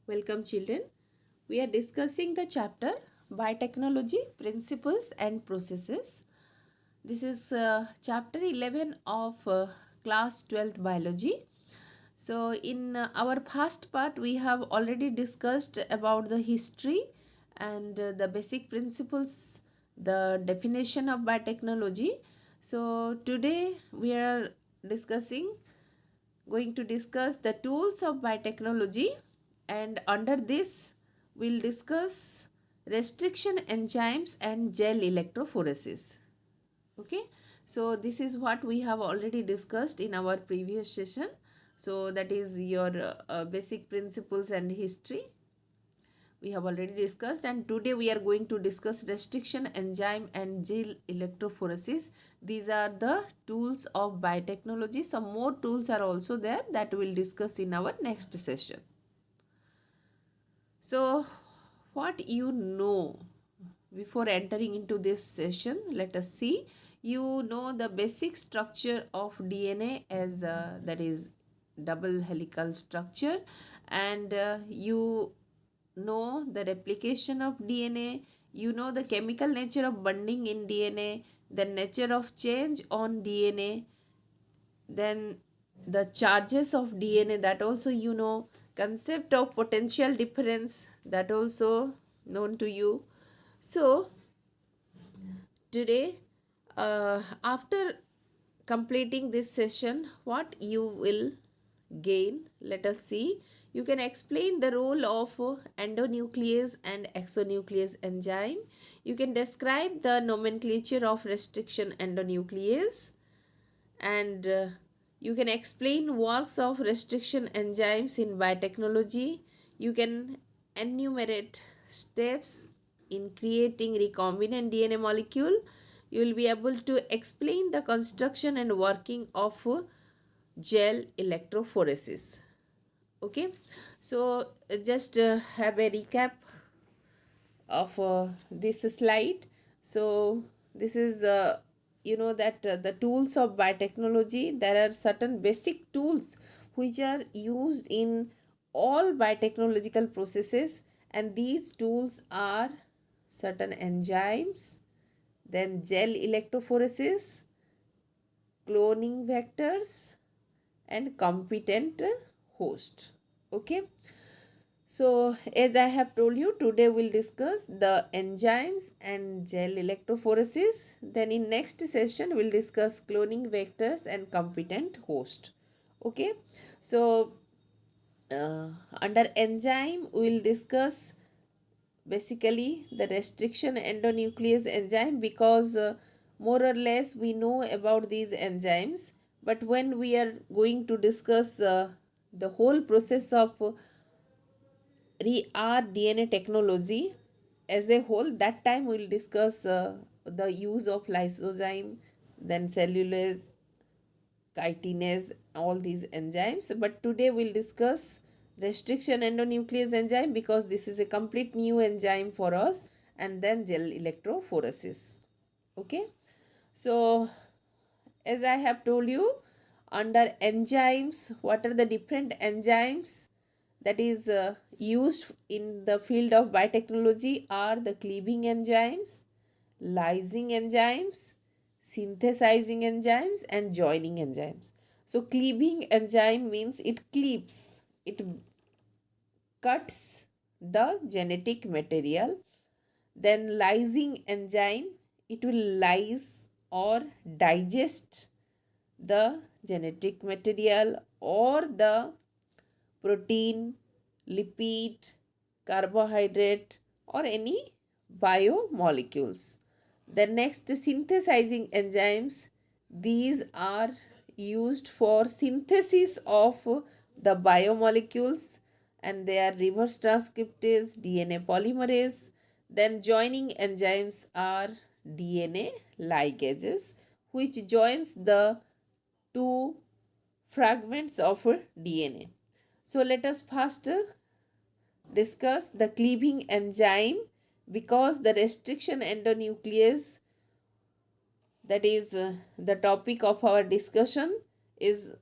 Welcome, children. We are discussing the chapter Biotechnology Principles and Processes. This is chapter 11 of class 12th biology. So, in our first part, we have already discussed about the history and the basic principles, the definition of biotechnology. So, today we are discussing going to discuss the tools of biotechnology, and under this we'll discuss restriction enzymes and gel electrophoresis. Okay, so this is what we have already discussed in our previous session. So that is your basic principles and history we have already discussed, and today we are going to discuss restriction enzyme and gel electrophoresis. These are the tools of biotechnology. Some more tools are also there that we'll discuss in our next session. So what you know before entering into this session, let us see. You know the basic structure of DNA as that is double helical structure, and you know the replication of DNA, you know the chemical nature of bonding in DNA, the nature of change on DNA, then the charges of DNA, that also you know, concept of potential difference, that also known to you. So today, after completing this session, what you will gain, let us see. You can explain the role of endonuclease and exonuclease enzyme. You can describe the nomenclature of restriction endonuclease, and you can explain works of restriction enzymes in biotechnology. You can enumerate steps in creating recombinant DNA molecule. You will be able to explain the construction and working of gel electrophoresis. Okay, so just have a recap of this slide. So this is you know that the tools of biotechnology, there are certain basic tools which are used in all biotechnological processes, and these tools are certain enzymes, then gel electrophoresis, cloning vectors, and competent host. Okay, so as I have told you, today we'll discuss the enzymes and gel electrophoresis. Then in next session we'll discuss cloning vectors and competent host. Okay, so under enzyme we'll discuss basically the restriction endonuclease enzyme, because more or less we know about these enzymes, but when we are going to discuss the whole process of rDNA technology as a whole, that time we will discuss the use of lysozyme, then cellulase, chitinase, all these enzymes. But today we'll discuss restriction endonuclease enzyme, because this is a complete new enzyme for us, and then gel electrophoresis. Okay, so as I have told you, under enzymes, what are the different enzymes that is used in the field of biotechnology are the cleaving enzymes, lysing enzymes, synthesizing enzymes, and joining enzymes. So cleaving enzyme means it cleaves, it cuts the genetic material. Then lysing enzyme, it will lyse or digest the genetic material or the protein, lipid, carbohydrate, or any biomolecules. The next, synthesizing enzymes, these are used for synthesis of the biomolecules, and they are reverse transcriptase, DNA polymerase. Then joining enzymes are DNA ligases, which joins the two fragments of DNA. So let us first discuss the cleaving enzyme, because the restriction endonuclease, that is the topic of our discussion, is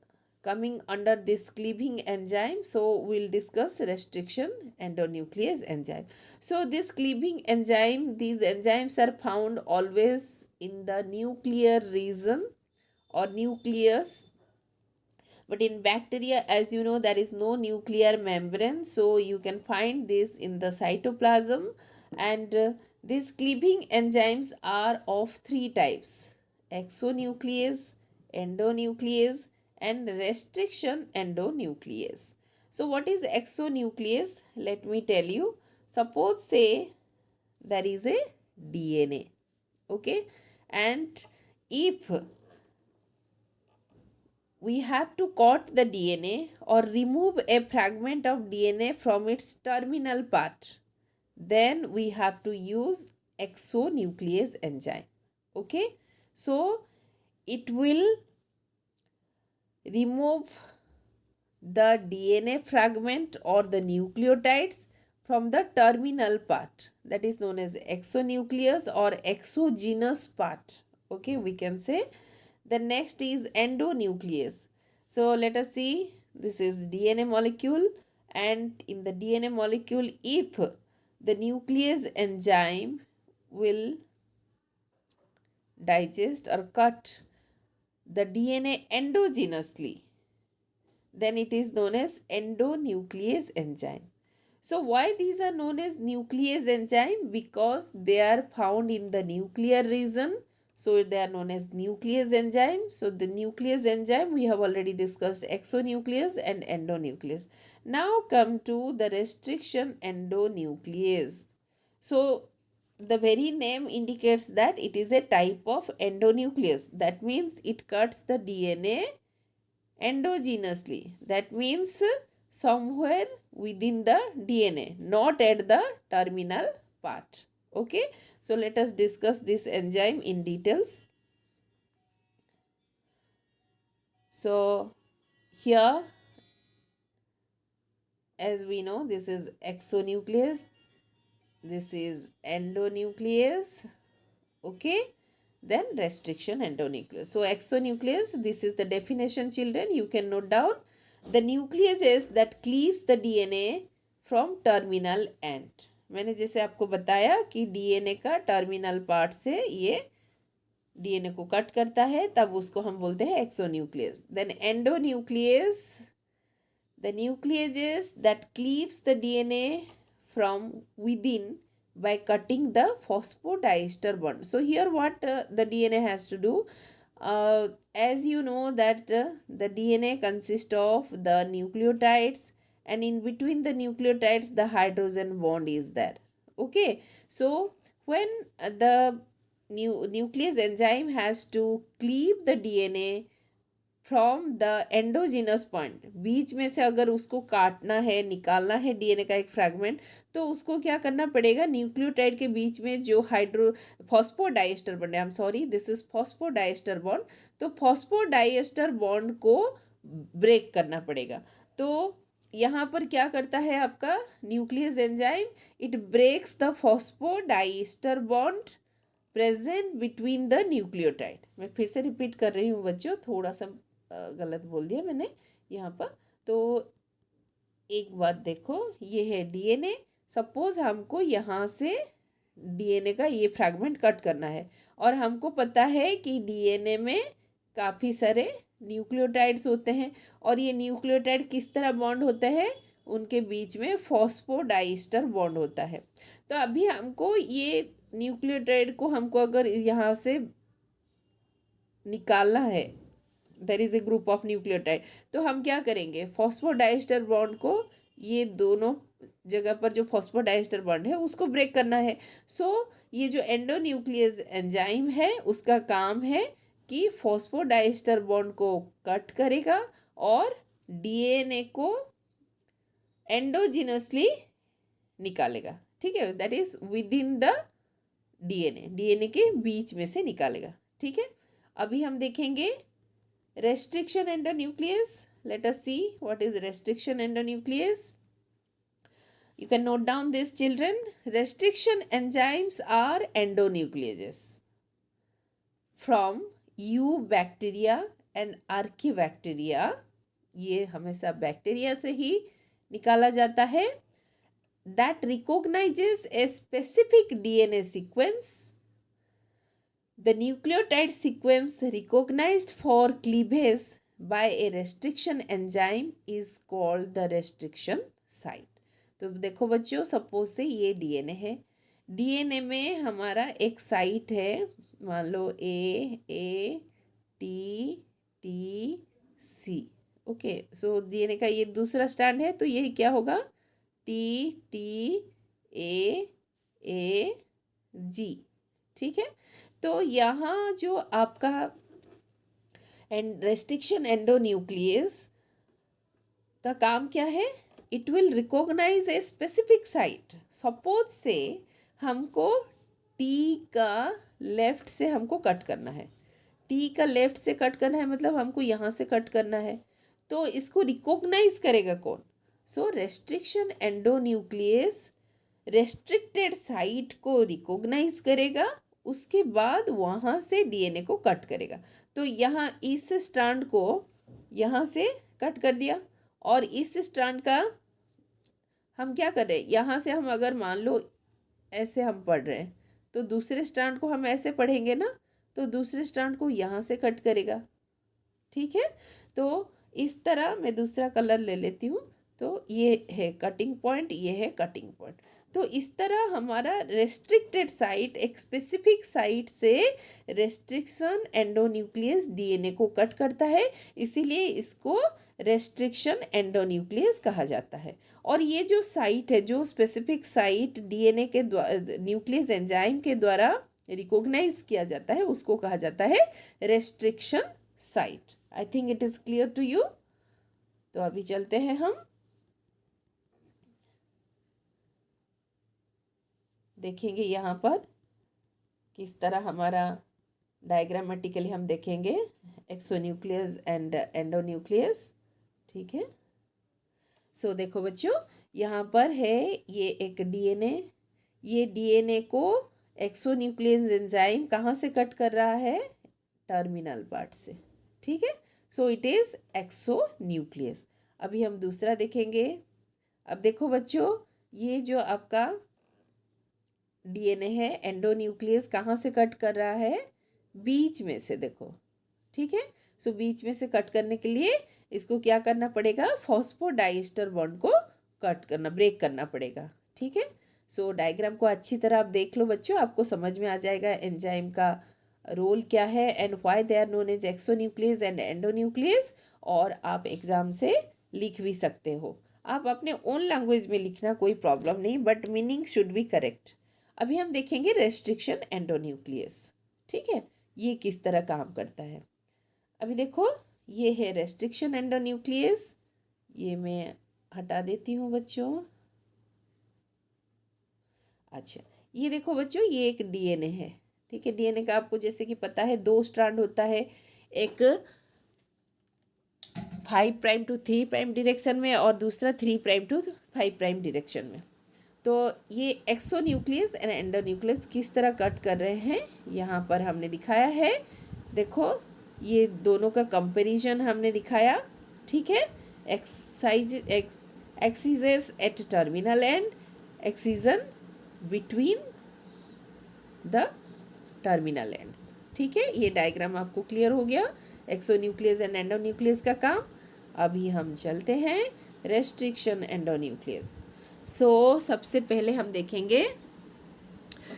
coming under this cleaving enzyme. So we'll discuss restriction endonuclease enzyme. So this cleaving enzyme, these enzymes are found always in the nuclear region or nucleus. But in bacteria, as you know, there is no nuclear membrane, so you can find this in the cytoplasm. And these cleaving enzymes are of three types: exonuclease, endonuclease, and restriction endonuclease. So what is exonuclease? Let me tell you. Suppose say there is a DNA, okay, and if we have to cut the DNA or remove a fragment of DNA from its terminal part, then we have to use exonuclease enzyme. Okay, so it will remove the DNA fragment or the nucleotides from the terminal part, that is known as exonucleus or exogenous part. Okay, we can say. The next is endonuclease. So let us see, this is DNA molecule, and in the DNA molecule, if the nuclease enzyme will digest or cut the DNA endogenously, then it is known as endonuclease enzyme. So why these are known as nuclease enzyme? Because they are found in the nuclear region, so they are known as nuclease enzyme. So the nuclease enzyme, we have already discussed exonuclease and endonuclease. Now come to the restriction endonuclease. So the very name indicates that it is a type of endonuclease. That means it cuts the DNA endogenously. That means somewhere within the DNA, not at the terminal part. Okay, so let us discuss this enzyme in details. So here, as we know, this is exonuclease, this is endonuclease. Okay, then restriction endonuclease. So exonuclease, this is the definition, children. You can note down. The nuclease is that cleaves the DNA from terminal end. मैंने जैसे आपको बताया कि DNA का terminal part से ये DNA को cut करता है, तब उसको हम बोलते हैं exonuclease. Then endonuclease, the nucleases that cleaves the DNA from within by cutting the phosphodiester bond. So here what the DNA has to do, as you know that the DNA consists of the nucleotides, and in between the nucleotides the hydrogen bond is there. Okay, so when the nuclease enzyme has to cleave the DNA from the endogenous point, बीच में से अगर उसको काटना है, निकालना है DNA का एक फ्रैगमेंट, तो उसको क्या करना पड़ेगा, न्यूक्लियोटाइड के बीच में जो फॉस्फोडाइएस्टर बॉन्ड है, I am sorry, this is phosphodiester bond, तो फॉस्फोडाइएस्टर बॉन्ड को ब्रेक करना पड़ेगा. तो यहाँ पर क्या करता है आपका nuclease enzyme, it breaks the phosphodiester bond present between the nucleotide. मैं फिर से रिपीट कर रही हूँ बच्चों, थोड़ा सा गलत बोल दिया मैंने यहाँ पर. तो एक बात देखो, ये है डीएनए. सपोज हमको यहाँ से डीएनए का ये फ्रैगमेंट कट करना है, और हमको पता है कि डीएनए में काफ़ी सारे न्यूक्लियोटाइड्स होते हैं, और ये न्यूक्लियोटाइड किस तरह बॉन्ड होते हैं, उनके बीच में फॉस्फोडाइस्टर बॉन्ड होता है. तो अभी हमको ये न्यूक्लियोटाइड को हमको अगर यहाँ से निकालना है, there is a group of nucleotide, तो हम क्या करेंगे, फॉस्फोडाइस्टर बॉन्ड को, ये दोनों जगह पर जो फॉस्फोडाइस्टर बॉन्ड है उसको ब्रेक करना है. सो ये जो एंडोन्यूक्लियस एंजाइम है उसका काम है कि फॉस्फोडाइस्टर बॉन्ड को कट करेगा और डीएनए को एंडोजिनसली निकालेगा. ठीक है, that is with in the DNA के बीच में से निकालेगा. ठीक है, अभी हम देखेंगे restriction endonuclease. Let us see what is restriction endonuclease. You can note down this, children. Restriction enzymes are endonucleases from eubacteria and archaebacteria. ये हमेशा बैक्टीरिया से ही निकाला जाता है। That recognises a specific DNA sequence. The nucleotide sequence recognized for cleavage by a restriction enzyme is called the restriction site. तो देखो बच्चों, suppose से ये डीएनए है, डीएनए में हमारा एक साइट है, मान लो A T T C. Okay, so DNA का ये दूसरा स्टैंड है, तो ये क्या होगा, टी टी ए जी। ठीक है, तो यहाँ जो आपका रेस्ट्रिक्शन एंडोन्यूक्लियस का काम क्या है, it will recognise a specific site. Suppose से हमको टी का लेफ्ट से हमको कट करना है, टी का लेफ्ट से कट करना है, मतलब हमको यहाँ से कट करना है, तो इसको रिकॉग्नाइज करेगा कौन, सो रेस्ट्रिक्शन एंडोन्यूक्लियस रेस्ट्रिक्टेड साइट को रिकॉग्नाइज करेगा, उसके बाद वहाँ से डीएनए को कट करेगा। तो यहाँ इस स्ट्रैंड को यहाँ से कट कर दिया, और इस स्ट्रैंड का हम क्या कर रहे हैं, यहाँ से हम अगर मान लो ऐसे हम पढ़ रहे हैं, तो दूसरे स्ट्रैंड को हम ऐसे पढ़ेंगे ना, तो दूसरे स्ट्रैंड को यहाँ से कट करेगा। ठीक है, तो इस तरह मैं दूसरा कलर ले लेती हूँ, तो ये है कटिंग पॉइंट, ये है कटिंग पॉइंट। तो इस तरह हमारा रेस्ट्रिक्टेड साइट एक स्पेसिफिक साइट से रेस्ट्रिक्शन एंडोन्यूक्लियस डीएनए को कट करता है, इसीलिए इसको रेस्ट्रिक्शन एंडोन्यूक्लियस कहा जाता है। और ये जो साइट है, जो स्पेसिफिक साइट डीएनए के द्वारा न्यूक्लियस एंजाइम के द्वारा रिकॉग्नाइज किया जाता है, उसको कहा जाता है restriction site. I think it is clear to you. तो अभी चलते हैं हम, देखेंगे यहाँ पर किस तरह हमारा डायग्रामेटिकली हम देखेंगे एक्सोन्यूक्लियस एंड एंडोन्यूक्लियस। ठीक है, सो देखो बच्चों, यहाँ पर है ये एक डीएनए, ये डीएनए को एक्सोन्यूक्लियस एंजाइम कहाँ से कट कर रहा है, टर्मिनल पार्ट से। ठीक है, सो इट इज़ एक्सोन्यूक्लियस। अभी हम दूसरा देखेंगे। अब देखो बच्चों, ये जो आपका डीएनए है, एंडोन्यूक्लियस कहाँ से कट कर रहा है, बीच में से, देखो। ठीक है, सो बीच में से कट करने के लिए इसको क्या करना पड़ेगा, फॉस्फोडाइएस्टर बॉन्ड को कट करना, ब्रेक करना पड़ेगा। ठीक है, सो डायग्राम को अच्छी तरह आप देख लो बच्चों, आपको समझ में आ जाएगा एंजाइम का रोल क्या है and why they are known as exonuclease and endonuclease. और आप एग्जाम से लिख भी सकते हो, आप अपने ओन लैंग्वेज में लिखना, कोई प्रॉब्लम नहीं, but meaning should be correct. अभी हम देखेंगे रेस्ट्रिक्शन एंडोन्यूक्लियस। ठीक है, ये किस तरह काम करता है। अभी देखो, ये है रेस्ट्रिक्शन एंडोन्यूक्लियस, ये मैं हटा देती हूँ बच्चों। अच्छा, ये देखो बच्चों, ये एक डीएनए है। ठीक है, डीएनए का आपको जैसे कि पता है 2 स्ट्रैंड होता है, एक 5 प्राइम टू 3 प्राइम डायरेक्शन में और दूसरा 3 प्राइम टू 5 प्राइम डायरेक्शन में। तो ये एक्सोन्यूक्लियस एंड एंडोन्यूक्लियस किस तरह कट कर रहे हैं, यहाँ पर हमने दिखाया है। देखो, ये दोनों का कंपैरिजन हमने दिखाया। ठीक है, excises at terminal end excision between the terminal ends. ठीक है, ये डायग्राम आपको क्लियर हो गया, एक्सोन्यूक्लियस एंड एंडोन्यूक्लियस का काम। अभी हम चलते हैं रेस्ट्रिक्शन एंडोन्यूक्लियस। सो सबसे पहले हम देखेंगे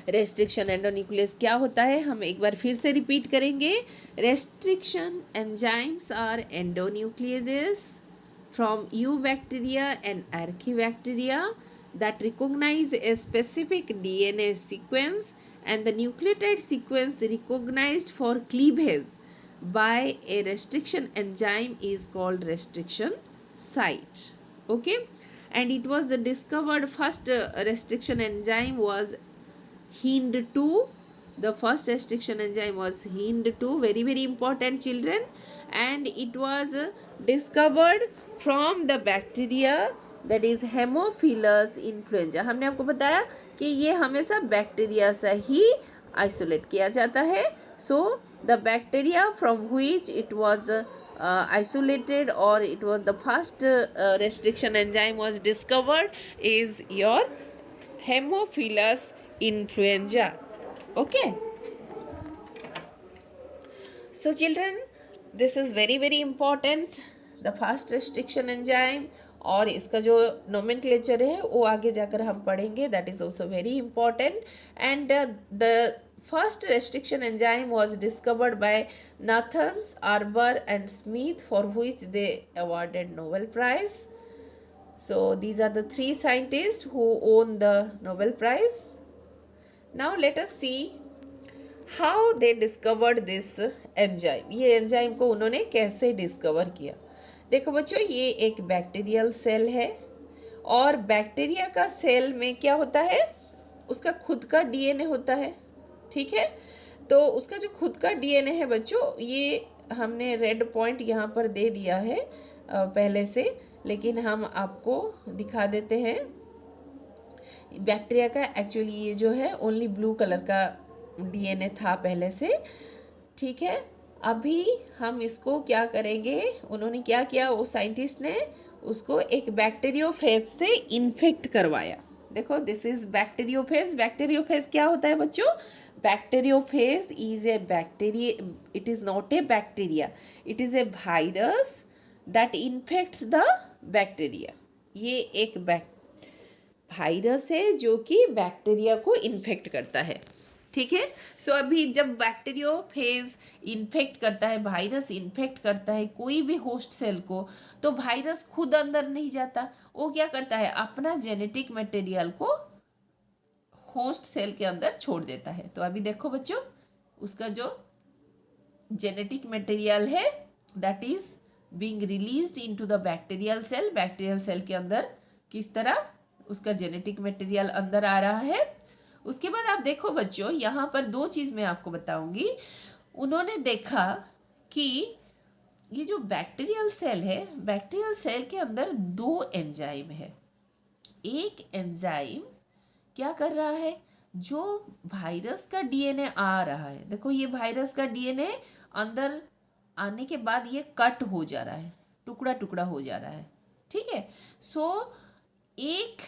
रेस्ट्रिक्शन एंडोन्यूक्लियस क्या होता है, हम एक बार फिर से रिपीट करेंगे। Restriction enzymes are endonucleases from eubacteria and archaebacteria that recognize a specific DNA sequence, and the nucleotide sequence recognized for cleavage by a restriction enzyme is called restriction site. Okay, and it was discovered first restriction enzyme was HIND2. The first restriction enzyme was HIND2, very very important children, and it was discovered from the bacteria that is Haemophilus influenza. हमने आपको बताया कि ये हमेशा bacteria से ही isolate किया जाता है। So the bacteria from which it was isolated, or it was the first restriction enzyme was discovered is your Haemophilus influenza. Okay. So children, this is very very important, the fast restriction enzyme, और इसका जो nomenclature है वो आगे जाकर हम पढ़ेंगे, that is also very important. And the first restriction enzyme was discovered by Nathans, Arbour and Smith, for which they awarded Nobel Prize. So these are the three scientists who won the Nobel Prize. Now let us see how they discovered this enzyme. ये enzyme को उन्होंने कैसे discover किया. देखो बच्चों, ये एक bacterial cell है, और बैक्टीरिया का सेल में क्या होता है, उसका खुद का डीएनए होता है. ठीक है, तो उसका जो खुद का डीएनए है बच्चों, ये हमने रेड पॉइंट यहाँ पर दे दिया है पहले से, लेकिन हम आपको दिखा देते हैं. बैक्टीरिया का एक्चुअली ये जो है ओनली ब्लू कलर का डीएनए था पहले से. ठीक है, अभी हम इसको क्या करेंगे, उन्होंने क्या किया, वो साइंटिस्ट ने उसको एक बैक्टीरियोफेज से इन्फेक्ट करवाया. देखो, दिस इज बैक्टीरियोफेज. बैक्टीरियोफेज क्या होता है बच्चों? Bacteriophage is a bacteria, it is not a bacteria, it is a virus that infects the bacteria. ये एक वायरस है जो कि बैक्टीरिया को इन्फेक्ट करता है. ठीक है, सो अभी जब बैक्टीरियोफेज इन्फेक्ट करता है, वायरस इन्फेक्ट करता है कोई भी होस्ट सेल को, तो वायरस खुद अंदर नहीं जाता, वो क्या करता है, अपना जेनेटिक मटेरियल को होस्ट सेल के अंदर छोड़ देता है. तो अभी देखो बच्चों, उसका जो जेनेटिक मटेरियल है that is being released into the bacterial cell. Bacterial cell के अंदर किस तरह उसका जेनेटिक मटेरियल अंदर आ रहा है. उसके बाद आप देखो बच्चों, यहाँ पर दो चीज़ मैं आपको बताऊंगी. उन्होंने देखा कि ये जो बैक्टीरियल सेल है, बैक्टीरियल सेल के अंदर दो एंजाइम है. एक एंजाइम क्या कर रहा है, जो वायरस का डीएनए आ रहा है, देखो ये वायरस का डीएनए अंदर आने के बाद ये कट हो जा रहा है, टुकड़ा टुकड़ा हो जा रहा है. ठीक है, सो एक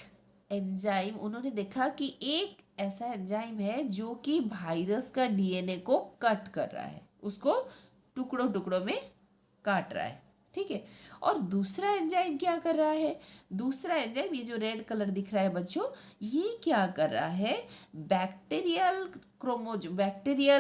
एंजाइम उन्होंने देखा कि एक ऐसा एंजाइम है जो कि वायरस का डीएनए को कट कर रहा है, उसको टुकड़ों टुकड़ों में काट रहा है. ठीक है, और दूसरा एंजाइम क्या कर रहा है, दूसरा एंजाइम ये जो रेड कलर दिख रहा है बच्चों, ये क्या कर रहा है, बैक्टीरियल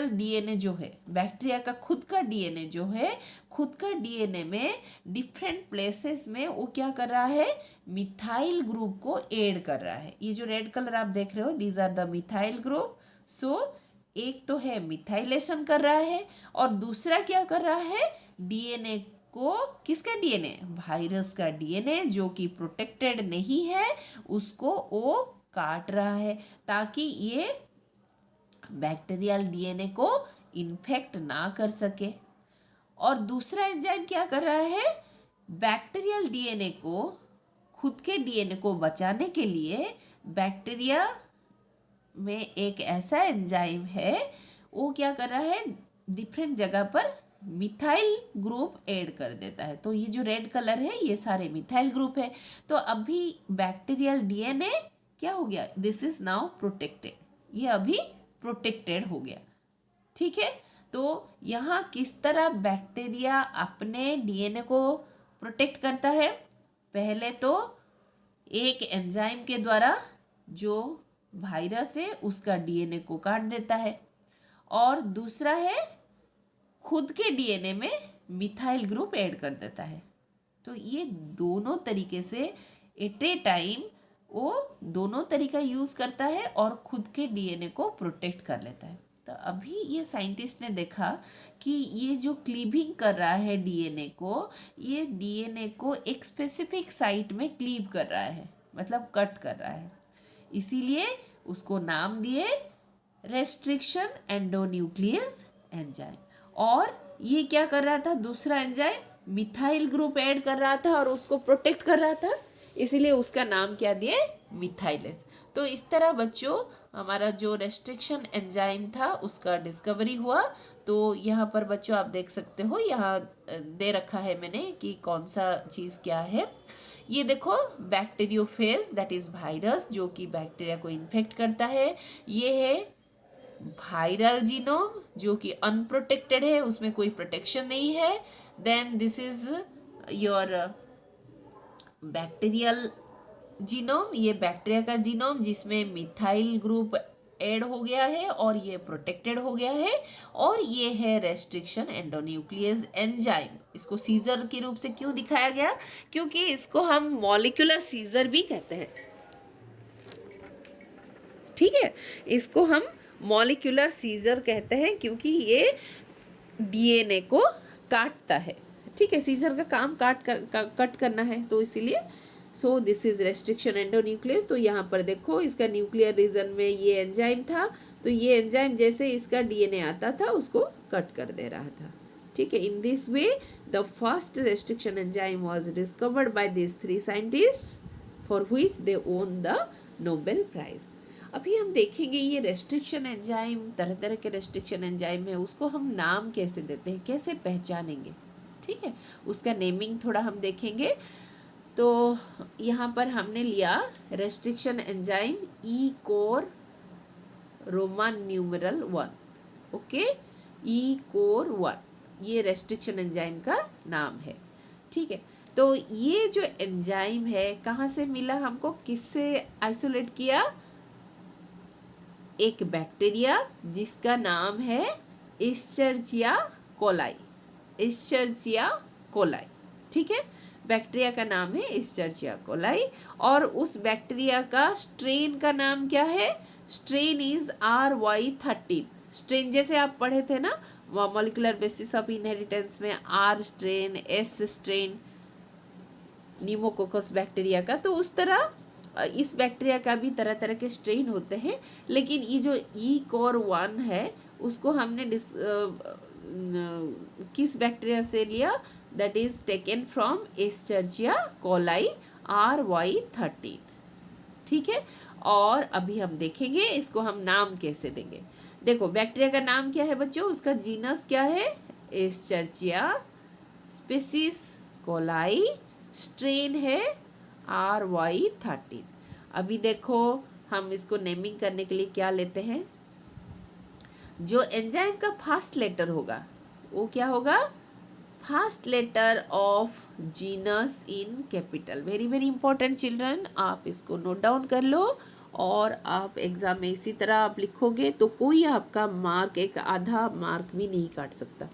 डीएनए जो है, बैक्टीरिया का खुद का डीएनए जो है, खुद का डीएनए में डिफरेंट प्लेसेस में वो क्या कर रहा है, मिथाइल ग्रुप को ऐड कर रहा है. ये जो रेड कलर आप देख रहे हो, these are the methyl group. So एक तो है मिथाइलेशन कर रहा है, और दूसरा क्या कर रहा है, डीएनए को, किसका डीएनए, वायरस का डीएनए जो कि प्रोटेक्टेड नहीं है, उसको वो काट रहा है ताकि ये बैक्टीरियल डीएनए को इन्फेक्ट ना कर सके. और दूसरा एंजाइम क्या कर रहा है, बैक्टीरियल डीएनए को, खुद के डीएनए को बचाने के लिए बैक्टीरिया में एक ऐसा एंजाइम है, वो क्या कर रहा है, डिफरेंट जगह पर मिथाइल ग्रुप ऐड कर देता है. तो ये जो रेड कलर है ये सारे मिथाइल ग्रुप है. तो अभी बैक्टीरियल डीएनए क्या हो गया, दिस इज नाउ प्रोटेक्टेड, ये अभी प्रोटेक्टेड हो गया. ठीक है, तो यहाँ किस तरह बैक्टीरिया अपने डीएनए को प्रोटेक्ट करता है, पहले तो एक एंजाइम के द्वारा जो वायरस है उसका डीएनए को काट देता है, और दूसरा है खुद के डीएनए में मिथाइल ग्रुप ऐड कर देता है. तो ये दोनों तरीके से एट ए टाइम वो दोनों तरीका यूज़ करता है और खुद के डीएनए को प्रोटेक्ट कर लेता है. तो अभी ये साइंटिस्ट ने देखा कि ये जो क्लीविंग कर रहा है डीएनए को, ये डीएनए को एक स्पेसिफिक साइट में क्लीव कर रहा है, मतलब कट कर रहा है. इसीलिए उसको नाम दिए रेस्ट्रिक्शन एंडोन्यूक्लियस एंजाइम. और ये क्या कर रहा था, दूसरा एंजाइम मिथाइल ग्रुप ऐड कर रहा था और उसको प्रोटेक्ट कर रहा था. इसीलिए उसका नाम क्या दिए, मिथाइलेज। तो इस तरह बच्चों हमारा जो रेस्ट्रिक्शन एंजाइम था उसका डिस्कवरी हुआ। तो यहाँ पर बच्चों आप देख सकते हो, यहाँ दे रखा है मैंने कि कौन सा चीज़ क्या है। ये देखो बैक्टीरियोफेज दैट इज़ वायरस, जो कि बैक्टीरिया को इन्फेक्ट करता है। ये है वायरल जीनोम जो कि अनप्रोटेक्टेड है, उसमें कोई प्रोटेक्शन नहीं है। Then this is your bacterial genome, ये बैक्टीरिया का जीनोम जिसमें मिथाइल ग्रुप ऐड हो गया है और ये प्रोटेक्टेड हो गया है। और ये है रेस्ट्रिक्शन एंडोन्यूक्लियस एंजाइम। इसको सीजर के रूप से क्यों दिखाया गया, क्योंकि इसको हम मॉलिक्यूलर सीजर भी कहते हैं। ठीक है, इसको हम मॉलिक्यूलर सीजर कहते हैं क्योंकि ये डीएनए को काटता है। ठीक है, सीजर का काम कट करना है, तो इसीलिए so this is restriction endonuclease. तो यहाँ पर देखो इसका न्यूक्लियर रीजन में ये एंजाइम था, तो ये एंजाइम जैसे इसका डीएनए आता था उसको कट कर दे रहा था। ठीक है, in this way the first restriction enzyme was discovered by this 3 scientists for which they won the Nobel prize. अभी हम देखेंगे ये रेस्ट्रिक्शन एंजाइम, तरह तरह के रेस्ट्रिक्शन एंजाइम है, उसको हम नाम कैसे देते हैं, कैसे पहचानेंगे। ठीक है, उसका नेमिंग थोड़ा हम देखेंगे। तो यहाँ पर हमने लिया रेस्ट्रिक्शन एंजाइम ई कोर रोमन न्यूमरल 1। ओके, ई कोर 1 ये रेस्ट्रिक्शन एंजाइम का नाम है। ठीक है, तो ये जो एंजाइम है कहाँ से मिला हमको, किससे आइसोलेट किया, एक बैक्टीरिया जिसका नाम है इश्चरचिया कोलाई। इश्चरचिया कोलाई, ठीक है, बैक्टीरिया का नाम है इश्चरचिया कोलाई। और उस बैक्टीरिया का स्ट्रेन का नाम क्या है, स्ट्रेन इज RY13। स्ट्रेन जैसे आप पढ़े थे ना मॉलिक्यूलर बेसिस ऑफ इनहेरिटेंस में, R strain, S strain pneumococcus bacteria का, तो उस तरह इस बैक्टीरिया का भी तरह तरह के स्ट्रेन होते हैं। लेकिन ये जो ई कोर 1 है उसको हमने किस बैक्टीरिया से लिया, that is taken from Escherichia coli RY13। ठीक है, और अभी हम देखेंगे इसको हम नाम कैसे देंगे। देखो बैक्टीरिया का नाम क्या है बच्चों, उसका जीनस क्या है, एस्चर्चिया, स्पीसीज कोलाई, स्ट्रेन है RY13। अभी देखो हम इसको नेमिंग करने के लिए क्या लेते हैं, जो एंजाइम का फर्स्ट लेटर होगा वो क्या होगा, first letter of genus in capital. Very very important children, आप इसको नोट डाउन कर लो और आप एग्जाम में इसी तरह आप लिखोगे तो कोई आपका मार्क, एक आधा मार्क भी नहीं काट सकता।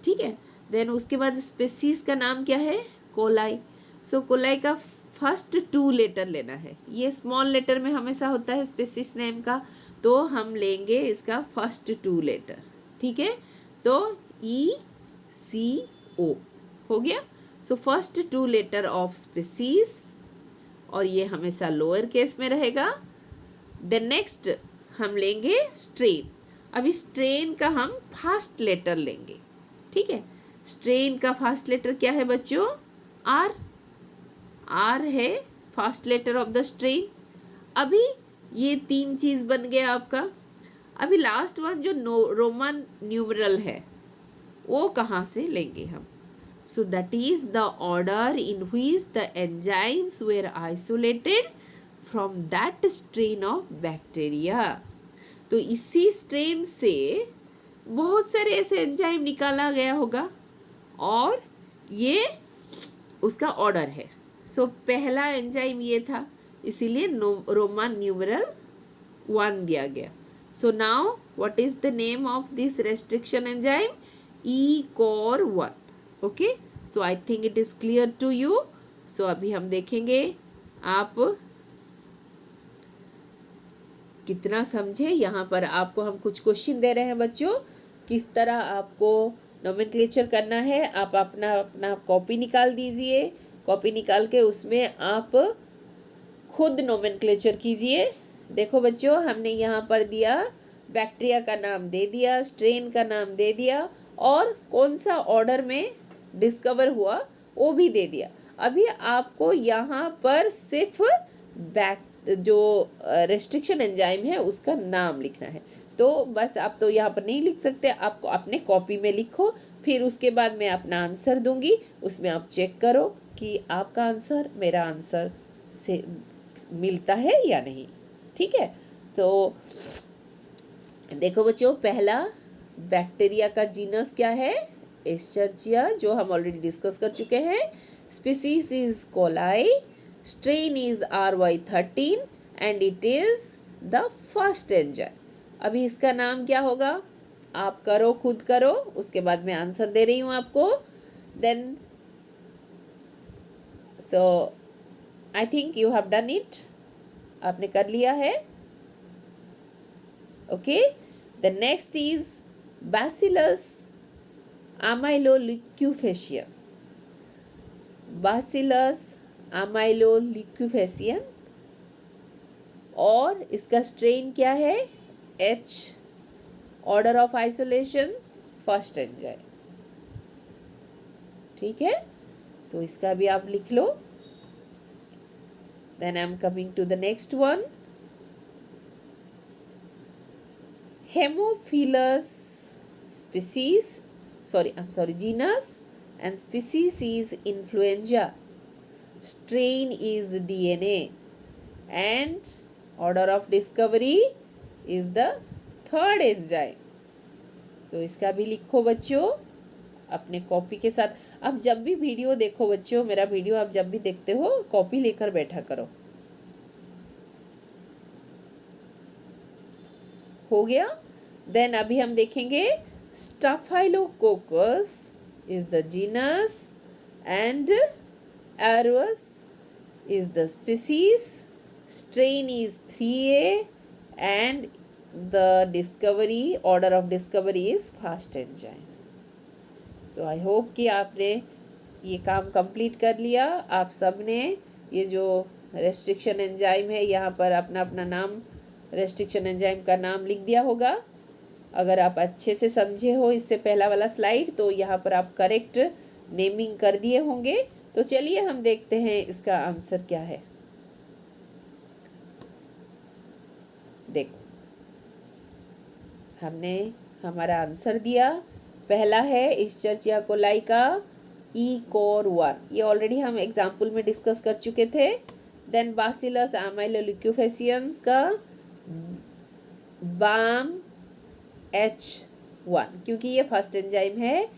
ठीक है, देन उसके बाद स्पीसीज का नाम क्या है, कोलाई। सो कोलाई का फर्स्ट 2 लेटर लेना है, ये स्मॉल लेटर में हमेशा होता है स्पीसीज नेम का, तो हम लेंगे इसका फर्स्ट 2 लेटर। ठीक है, तो ECO हो गया। So first 2 letter of species, और ये हमेशा लोअर केस में रहेगा। देन नेक्स्ट हम लेंगे स्ट्रेन। अभी स्ट्रेन का हम फर्स्ट लेटर लेंगे। ठीक है, स्ट्रेन का फर्स्ट लेटर क्या है बच्चों, R। R है first letter of the strain. अभी ये 3 चीज़ बन गया आपका। अभी लास्ट वन जो रोमन न्यूमरल है वो कहाँ से लेंगे हम, so that is the order in which the enzymes were isolated from that strain of bacteria. तो इसी स्ट्रेन से बहुत सारे ऐसे एंजाइम निकाला गया होगा और ये उसका ऑर्डर है। सो पहला एंजाइम ये था, इसीलिए रोमन न्यूमरल 1 दिया गया। So now what is the name of this restriction enzyme, E core 1। Okay, so I think it is clear to you. So अभी हम देखेंगे आप कितना समझे। यहाँ पर आपको हम कुछ क्वेश्चन दे रहे हैं बच्चों, किस तरह आपको नोमेनक्लेचर करना है। आप अपना अपना कॉपी निकाल दीजिए, कॉपी निकाल के उसमें आप खुद नोमेनक्लेचर कीजिए। देखो बच्चों हमने यहाँ पर दिया, बैक्टीरिया का नाम दे दिया, स्ट्रेन का नाम दे दिया और कौन सा ऑर्डर में डिस्कवर हुआ वो भी दे दिया। अभी आपको यहाँ पर सिर्फ जो रेस्ट्रिक्शन एंजाइम है उसका नाम लिखना है। तो बस आप तो यहाँ पर नहीं लिख सकते, आपको अपने कॉपी में लिखो, फिर उसके बाद मैं अपना आंसर दूंगी, उसमें आप चेक करो कि आपका आंसर मेरा आंसर से मिलता है या नहीं। ठीक है, तो देखो बच्चों, पहला बैक्टीरिया का जीनस क्या है? एस्चर्चिया, जो हम ऑलरेडी डिस्कस कर चुके हैं। Species is coli, strain is RY13 and it is the first enzyme. अभी इसका नाम क्या होगा? आप करो, खुद करो, उसके बाद मैं आंसर दे रही हूँ आपको। Then so I think you have done it, आपने कर लिया है। Okay, the next is Bacillus amyloleukophacium. Bacillus amyloleukophacium, और इसका स्ट्रेन क्या है? H, order of isolation first enzyme. ठीक है, तो इसका भी आप लिख लो। Then I am coming to the next one, Haemophilus species, genus and species is influenza, strain is DNA and order of discovery is the third enzyme। तो इसका भी लिखो बच्चों अपने कॉपी के साथ। अब जब भी वीडियो देखो बच्चों, मेरा वीडियो आप जब भी देखते हो, कॉपी लेकर बैठा करो। हो गया। देन अभी हम देखेंगे staphylococcus is the genus and aureus is the species, strain is 3A and the discovery, order of discovery is first enzyme. So I hope कि आपने ये काम कंप्लीट कर लिया। आप सब ने ये जो रेस्ट्रिक्शन एंजाइम है यहाँ पर अपना अपना नाम, रेस्ट्रिक्शन एंजाइम का नाम लिख दिया होगा। अगर आप अच्छे से समझे हो इससे पहला वाला स्लाइड, तो यहाँ पर आप करेक्ट नेमिंग कर दिए होंगे। तो चलिए हम देखते हैं इसका आंसर क्या है। देखो, हमने हमारा आंसर दिया। पहला है एस्चर्चिया कोलाई का E-core1, ये ऑलरेडी हम एग्जाम्पल में डिस्कस कर चुके थे। देन बासिलस amyloleukophaciens का BAM-H1, क्योंकि ये फर्स्ट एंजाइम है,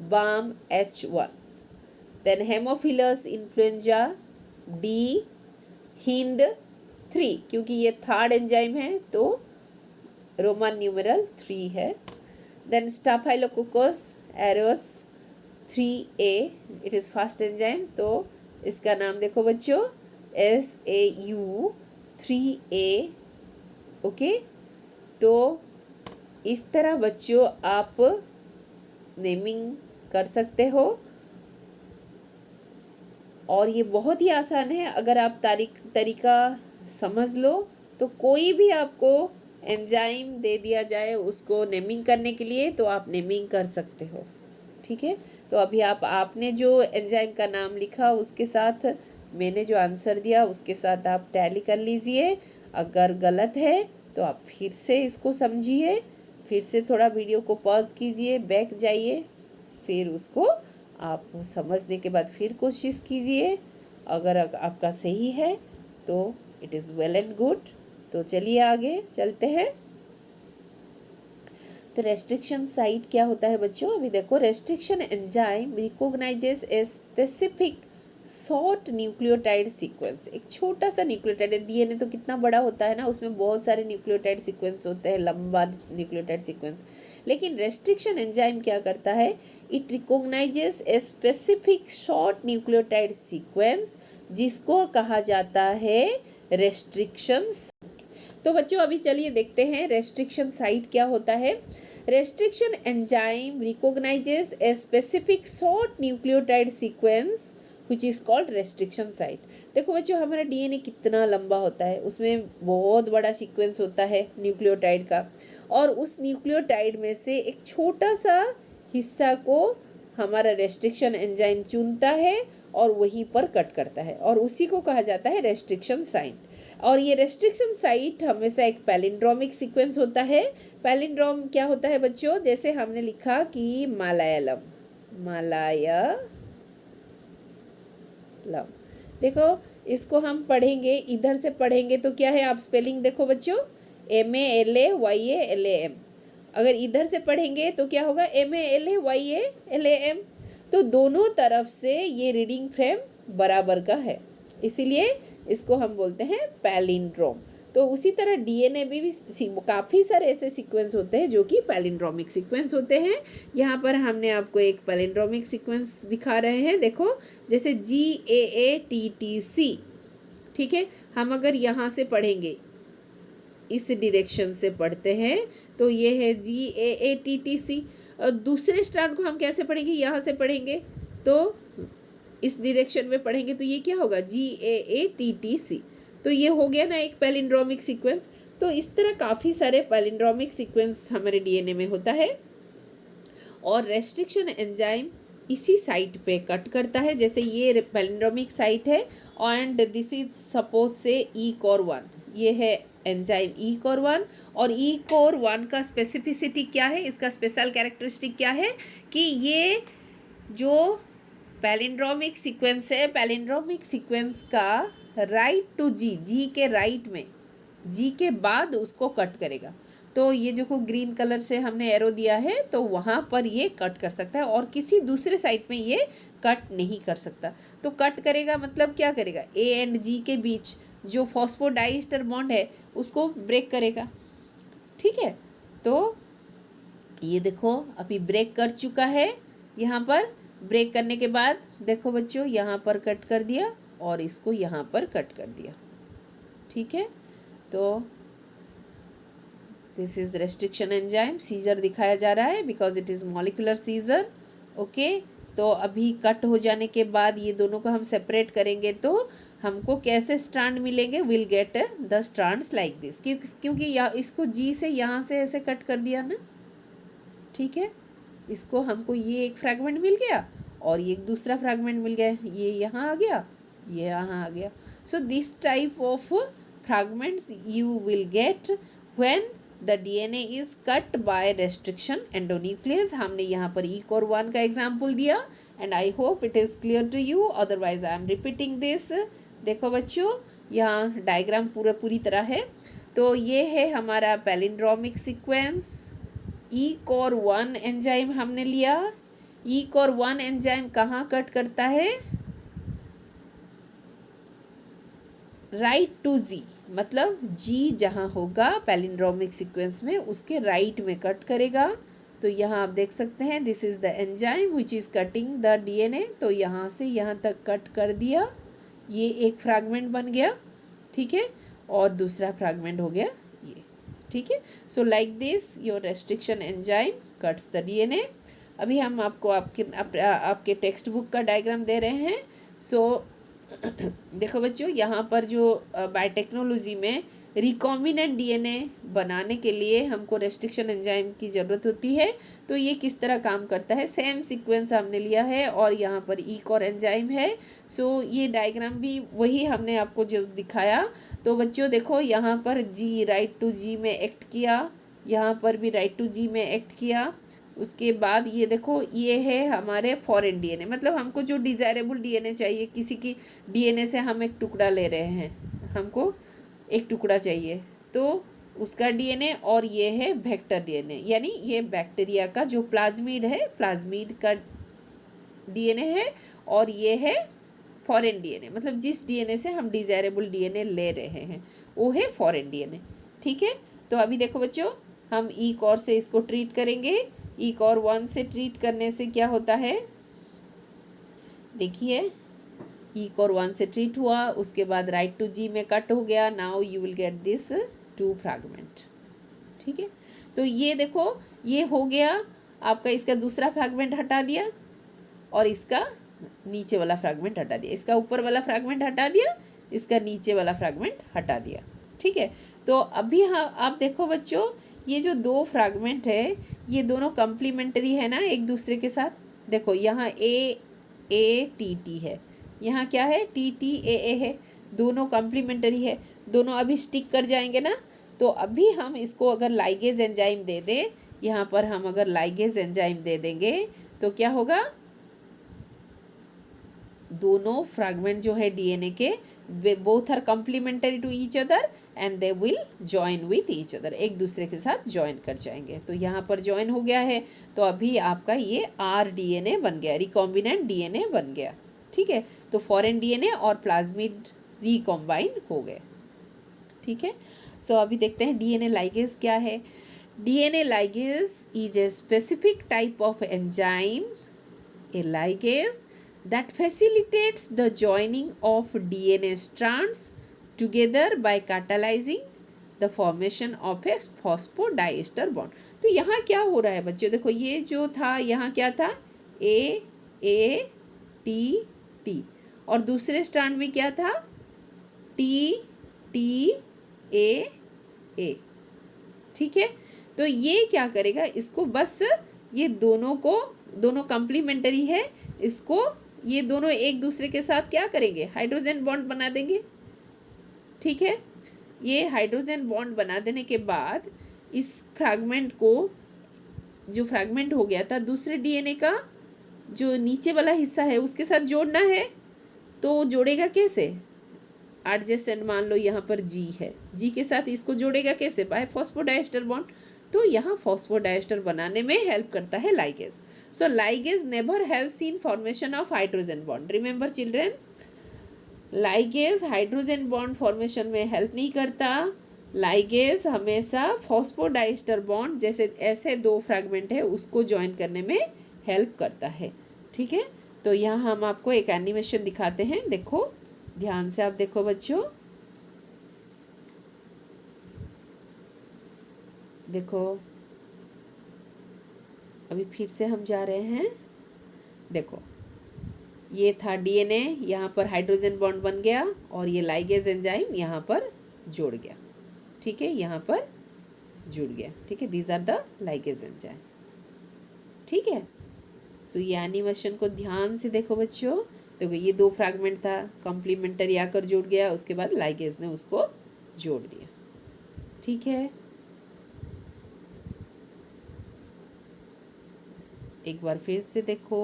BAM-H1। Then Haemophilus influenza D, HIND3, क्योंकि ये थर्ड एंजाइम है तो रोमन न्यूमेरल 3 है। Then Staphylococcus aureus 3A, it is first enzyme, तो इसका नाम देखो बच्चों SAU3A। ओके, तो इस तरह बच्चों आप नेमिंग कर सकते हो, और ये बहुत ही आसान है। अगर आप तरीका समझ लो तो कोई भी आपको एंजाइम दे दिया जाए उसको नेमिंग करने के लिए, तो आप नेमिंग कर सकते हो। ठीक है, तो अभी आपने जो एंजाइम का नाम लिखा उसके साथ मैंने जो आंसर दिया उसके साथ आप टैली कर लीजिए। अगर गलत है तो आप फिर से इसको समझिए, फिर से थोड़ा वीडियो को पॉज कीजिए, बैक जाइए, फिर उसको आप समझने के बाद फिर कोशिश कीजिए। अगर आपका सही है तो it is well and good. तो चलिए आगे चलते हैं। तो रेस्ट्रिक्शन साइट क्या होता है बच्चों? अभी देखो, restriction enzyme recognises a specific short nucleotide sequence. एक छोटा सा न्यूक्लियोटाइड, डीएनए तो कितना बड़ा होता है ना, उसमें बहुत सारे न्यूक्लियोटाइड सीक्वेंस होते हैं, लंबा न्यूक्लियोटाइड सीक्वेंस। लेकिन रेस्ट्रिक्शन एंजाइम क्या करता है? It recognises a specific short nucleotide sequence, जिसको कहा जाता है रेस्ट्रिक्शन। तो बच्चों अभी चलिए देखते हैं रेस्ट्रिक्शन साइट क्या होता है। Restriction enzyme recognises a specific short nucleotide sequence which is called restriction site. देखो बच्चों, हमारा डीएनए कितना लंबा होता है, उसमें बहुत बड़ा सीक्वेंस होता है न्यूक्लियोटाइड का, और उस न्यूक्लियोटाइड में से एक छोटा सा हिस्सा को हमारा रेस्ट्रिक्शन एंजाइम चुनता है और वहीं पर कट करता है, और उसी को कहा जाता है रेस्ट्रिक्शन साइट। और ये रेस्ट्रिक्शन साइट हमेशा एक पैलिंड्रोमिक सीक्वेंस होता है। पैलिंड्रोम क्या होता है बच्चों? जैसे हमने लिखा कि मलयालम, देखो इसको हम पढ़ेंगे, इधर से पढ़ेंगे तो क्या है, आप स्पेलिंग देखो बच्चों, MALAYALAM। अगर इधर से पढ़ेंगे तो क्या होगा, MALAYALAM। तो दोनों तरफ से ये रीडिंग फ्रेम बराबर का है, इसीलिए इसको हम बोलते हैं पैलिंड्रोम। तो उसी तरह डीएनए भी काफ़ी सारे ऐसे सीक्वेंस होते हैं जो कि पैलिंड्रोमिक सीक्वेंस होते हैं। यहाँ पर हमने आपको एक पैलिंड्रोमिक सीक्वेंस दिखा रहे हैं, देखो जैसे GAATTC, ठीक है। हम अगर यहाँ से पढ़ेंगे, इस डायरेक्शन से पढ़ते हैं तो ये है GAATTC। और दूसरे स्ट्रैंड को हम कैसे पढ़ेंगे, यहाँ से पढ़ेंगे तो इस डायरेक्शन में पढ़ेंगे तो ये क्या होगा, GAATTC। तो ये हो गया ना एक पैलिंड्रोमिक सीक्वेंस। तो इस तरह काफ़ी सारे पैलिंड्रोमिक सीक्वेंस हमारे डीएनए में होता है, और रेस्ट्रिक्शन एंजाइम इसी साइट पे कट करता है। जैसे ये पैलिंड्रोमिक साइट है, एंड दिस इज सपोज से ECOR1, ये है एंजाइम ECOR1। और ECOR1 का स्पेसिफिसिटी क्या है, इसका स्पेशल कैरेक्टरिस्टिक क्या है कि ये जो पैलिंड्रोमिक सीक्वेंस है, पैलिंड्रोमिक सीक्वेंस का राइट टू जी के राइट में, जी के बाद उसको कट करेगा। तो ये जो को ग्रीन कलर से हमने एरो दिया है तो वहाँ पर ये कट कर सकता है, और किसी दूसरे साइड में ये कट नहीं कर सकता। तो कट करेगा मतलब क्या करेगा, A एंड G के बीच जो फॉस्फोडाइस्टर बॉन्ड है उसको ब्रेक करेगा, ठीक है। तो ये देखो अभी ब्रेक कर चुका है। यहाँ पर ब्रेक करने के बाद देखो बच्चों, यहाँ पर कट कर दिया और इसको यहाँ पर कट कर दिया, ठीक है। तो this is restriction enzyme, scissor दिखाया जा रहा है because it is molecular scissor, okay. तो अभी कट हो जाने के बाद ये दोनों को हम सेपरेट करेंगे तो हमको कैसे स्ट्रैंड मिलेंगे, will get the strands like this, क्योंकि इसको जी से यहाँ से ऐसे कट कर दिया ना, ठीक है। इसको हमको ये एक फ्रैगमेंट मिल गया और ये एक दूसरा फ्रैगमेंट मिल गया, ये यहाँ आ गया, ये यहाँ आ गया। So this type of fragments you will get when the DNA is cut by restriction endonuclease. हमने यहाँ पर ECOR1 का एग्जाम्पल दिया, and I hope it is clear to you, otherwise I am repeating this. देखो बच्चों यहाँ diagram पूरी तरह है। तो ये है हमारा पैलिंड्रोमिक सीक्वेंस। ECOR1 एंजाइम हमने लिया। ECOR1 एंजाइम कहाँ कट करता है, राइट टू जी, मतलब जी जहाँ होगा पैलिंड्रोमिक सीक्वेंस में उसके राइट में कट करेगा। तो यहाँ आप देख सकते हैं this is the enzyme which is cutting the DNA. तो यहाँ से यहाँ तक कट कर दिया, ये एक फ्रैगमेंट बन गया, ठीक है, और दूसरा फ्रैगमेंट हो गया ये, ठीक है। So like this your restriction enzyme cuts the DNA. अभी हम आपको आपके टेक्स्ट बुक का डायग्राम दे रहे हैं। सो देखो बच्चों यहाँ पर जो बायोटेक्नोलॉजी में रिकॉम्बिनेंट डीएनए बनाने के लिए हमको रेस्ट्रिक्शन एंजाइम की ज़रूरत होती है। तो ये किस तरह काम करता है, सेम सीक्वेंस हमने लिया है और यहाँ पर ECOR एंजाइम है। सो ये डायग्राम भी वही हमने आपको जो दिखाया। तो बच्चों देखो यहाँ पर जी राइट टू जी में एक्ट किया, यहाँ पर भी राइट टू जी में एक्ट किया। उसके बाद ये देखो ये है हमारे फॉरेन डीएनए, मतलब हमको जो डिज़ायरेबल डीएनए चाहिए, किसी की डीएनए से हम एक टुकड़ा ले रहे हैं, हमको एक टुकड़ा चाहिए तो उसका डीएनए, और ये है वेक्टर डीएनए, यानी ये बैक्टीरिया का जो प्लाज्मिड है, प्लाज्मिड का डीएनए है, और ये है फॉरेन डीएनए, मतलब जिस डीएनए से हम डिज़ायरेबल डीएनए ले रहे हैं वो है फॉरेन डीएनए, ठीक है। तो अभी देखो बच्चों हम ECOR से इसको ट्रीट करेंगे। ECOR1 से ट्रीट करने से क्या होता है, देखिए ECOR1 से ट्रीट हुआ, उसके बाद राइट टू जी में कट हो गया, now you will get this 2 fragment, ठीक है। तो ये देखो ये हो गया आपका, इसका दूसरा फ्रैगमेंट हटा दिया और इसका नीचे वाला फ्रैगमेंट हटा दिया, इसका ऊपर वाला फ्रैगमेंट हटा दिया, इसका नीचे वाला फ्रैगमेंट हटा दिया, ठीक है। तो अभी हाँ आप देखो बच्चों ये जो 2 फ्रैगमेंट है ये दोनों कम्प्लीमेंट्री है ना एक दूसरे के साथ। देखो यहाँ AATT है यहाँ क्या है, TTAA है, दोनों कॉम्प्लीमेंटरी है, दोनों अभी स्टिक कर जाएंगे ना। तो अभी हम इसको अगर लाइगेज एंजाइम दे दें, यहाँ पर हम अगर लाइगेज एंजाइम दे देंगे तो क्या होगा, दोनों फ्रैगमेंट जो है डीएनए के, both are complementary to each other and they will join with each other, एक दूसरे के साथ ज्वाइन कर जाएंगे। तो यहाँ पर ज्वाइन हो गया है, तो अभी आपका ये RDNA बन गया, रिकॉम्बिनेंट डीएनए बन गया। ठीक है, तो फॉरेन डीएनए और प्लाज्मिड रिकॉम्बाइन हो गए। ठीक है, सो अभी देखते हैं डीएनए लाइगेज क्या है। DNA ligase is a specific type of enzyme, a ligase that facilitates the joining of DNA strands together by catalyzing the formation of a phosphodiester bond। तो यहाँ क्या हो रहा है बच्चों, देखो ये जो था यहाँ क्या था, AATT, और दूसरे स्ट्रैंड में क्या था, TTAA। ठीक है, तो ये क्या करेगा, इसको बस ये दोनों कॉम्प्लीमेंटरी है, इसको ये दोनों एक दूसरे के साथ क्या करेंगे, हाइड्रोजन बॉन्ड बना देंगे। ठीक है, ये हाइड्रोजन बॉन्ड बना देने के बाद इस फ्रैगमेंट को, जो फ्रैगमेंट हो गया था दूसरे डीएनए का जो नीचे वाला हिस्सा है उसके साथ जोड़ना है। तो जोड़ेगा कैसे, एडजेसेंट मान लो यहाँ पर G है, G के साथ इसको जोड़ेगा कैसे, बाय फॉस्फोडाइस्टर बॉन्ड। तो यहाँ फॉस्फोडाइस्टर बनाने में हेल्प करता है ligase. So ligase never helps in formation of hydrogen bond. Remember children, ligase hydrogen bond formation में हेल्प नहीं करता। लाइगेज हमेशा फॉस्फोडाइस्टर बॉन्ड, जैसे ऐसे दो फ्रैगमेंट है उसको ज्वाइन करने में हेल्प करता है। ठीक है, तो यहाँ हम आपको एक एनिमेशन दिखाते हैं, देखो ध्यान से आप देखो बच्चों, देखो अभी फिर से हम जा रहे हैं। देखो ये था डीएनए, यहाँ पर हाइड्रोजन बॉन्ड बन गया और ये लाइगेज एंजाइम यहाँ पर जुड़ गया। ठीक है, यहाँ पर जुड़ गया। ठीक है, these are the ligase enzyme. ठीक है, सो ये एनिमेशन को ध्यान से देखो बच्चों। देखो ये दो फ्रैगमेंट था, कॉम्प्लीमेंटरी आकर जुड़ गया, उसके बाद लाइगेज ने उसको जोड़ दिया। ठीक है, एक बार फिर से देखो।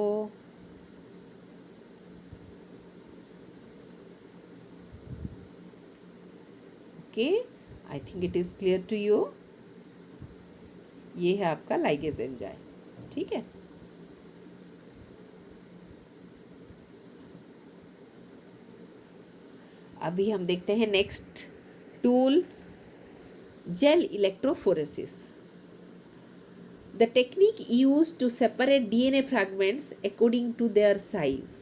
Okay, I think it is clear to you. ये है आपका लाइगेज एंजाइम। ठीक है, अभी हम देखते हैं next tool, gel electrophoresis. The technique used to separate DNA fragments according to their size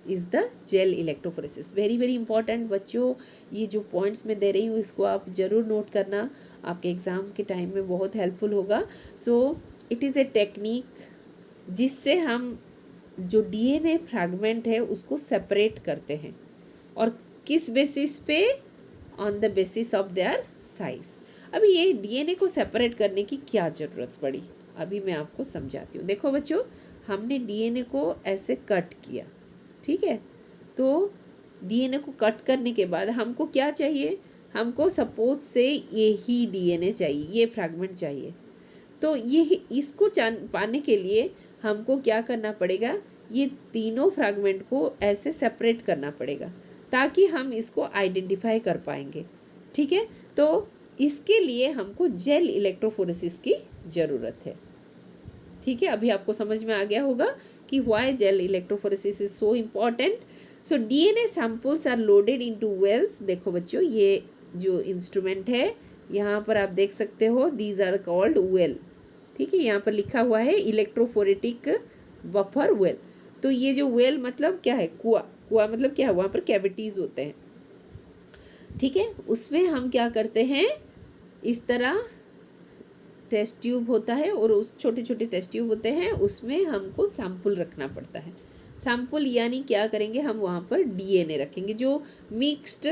is the gel electrophoresis। Very very important बच्चों, ये जो पॉइंट्स मैं दे रही हूँ इसको आप ज़रूर नोट करना, आपके एग्ज़ाम के टाइम में बहुत हेल्पफुल होगा। So it is a technique जिससे हम जो DNA फ्रैगमेंट है उसको सेपरेट करते हैं, और किस बेसिस पे, on the basis of their size. अभी ये डीएनए को सेपरेट करने की क्या ज़रूरत पड़ी, अभी मैं आपको समझाती हूँ। देखो बच्चों, हमने डीएनए को ऐसे कट किया। ठीक है, तो डीएनए को कट करने के बाद हमको क्या चाहिए, हमको सपोज से यही डीएनए चाहिए, ये फ्रैगमेंट चाहिए। तो ये इसको पाने के लिए हमको क्या करना पड़ेगा, ये तीनों फ्रैगमेंट को ऐसे सेपरेट करना पड़ेगा ताकि हम इसको आइडेंटिफाई कर पाएंगे। ठीक है, तो इसके लिए हमको जेल इलेक्ट्रोफोरेसिस की ज़रूरत है। ठीक है, अभी आपको समझ में आ गया होगा कि why gel electrophoresis is so important. So DNA samples are loaded into wells. देखो बच्चों, ये जो इंस्ट्रूमेंट है यहाँ पर आप देख सकते हो, दीज आर कॉल्ड वेल। ठीक है, यहाँ पर लिखा हुआ है इलेक्ट्रोफोरेटिक बफर वेल। तो ये जो वेल मतलब क्या है, कुआं। कुआं मतलब क्या है, वहाँ पर कैविटीज़ होते हैं। ठीक है, उसमें हम क्या करते हैं, इस तरह टेस्ट ट्यूब होता है और उस छोटे छोटे टेस्ट ट्यूब होते हैं, उसमें हमको सैंपल रखना पड़ता है। सैंपल यानी क्या करेंगे, हम वहाँ पर डीएनए रखेंगे, जो मिक्स्ड